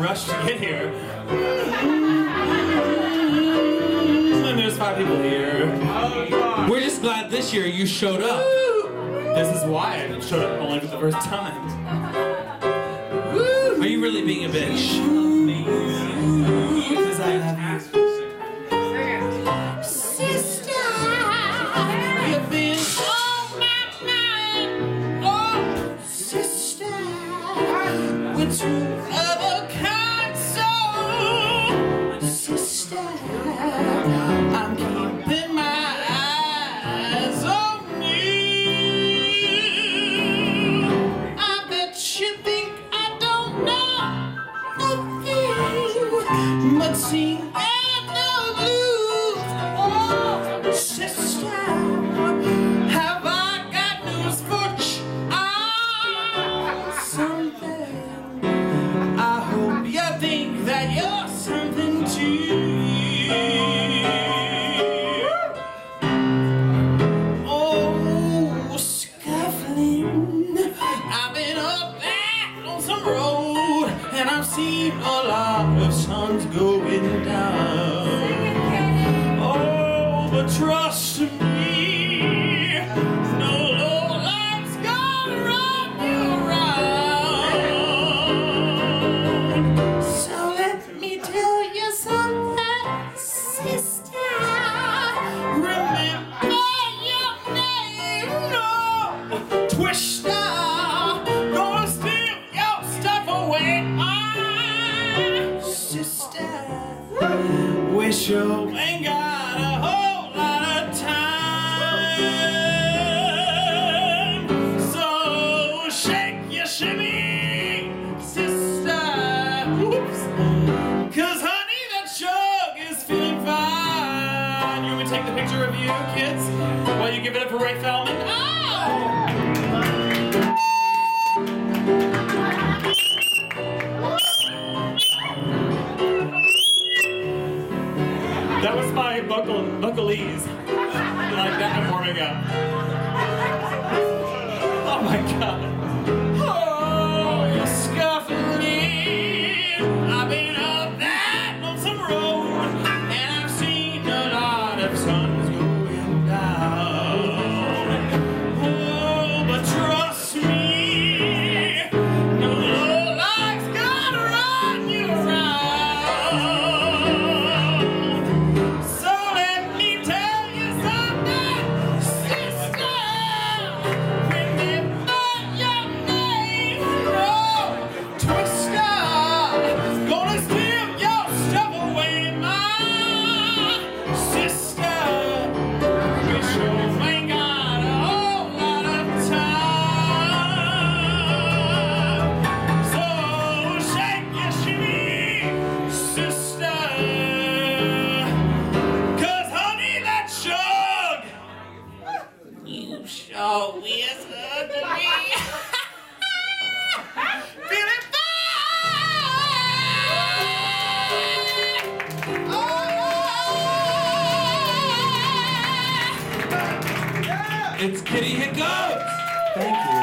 rush to get here. And there's 5 people here. We're just glad this year you showed up. This is why I showed up only for the first time. Are you really being a bitch? Because I love you. Sister, you've been on my mind. Oh, sister, with two of a kind soul. Sister, I'm keeping my eyes on you. I bet you think I don't know nothing but seeing and no blues. Oh, sister, have I got news for you? Something. I hope you think that you're something too. Oh, scuffling. I've been up and on some road, and I've seen a lot of suns going down. Oh, but trust me, no low life's gonna run you around. So let me tell you something, sister. Remember your name, no twister. Gonna steal your stuff away, sister. Wish you ain't got a whole lot of time. So shake your shimmy, sister. Oops. 'Cause honey, that jug is feeling fine. You want me to take the picture of you, kids? While you give it up for Ray Fellman? Oh! That was my buckleese. Like that I'm warming up. Oh my god. Oh, you're scuffling. I've been up that lonesome road, and I've seen a lot of suns going down. Oh, but trust me, no low life's gonna run you around. So let me tell you something, sister. Remember your name, no twister. Gonna steal your stuff away, my sister. We sure ain't got a whole lot of time. So shake your shimmy, sister. 'Cause honey, that jug, you sure is good to me. Feeling fine. Oh, It's Kitty Hiccups. thank you.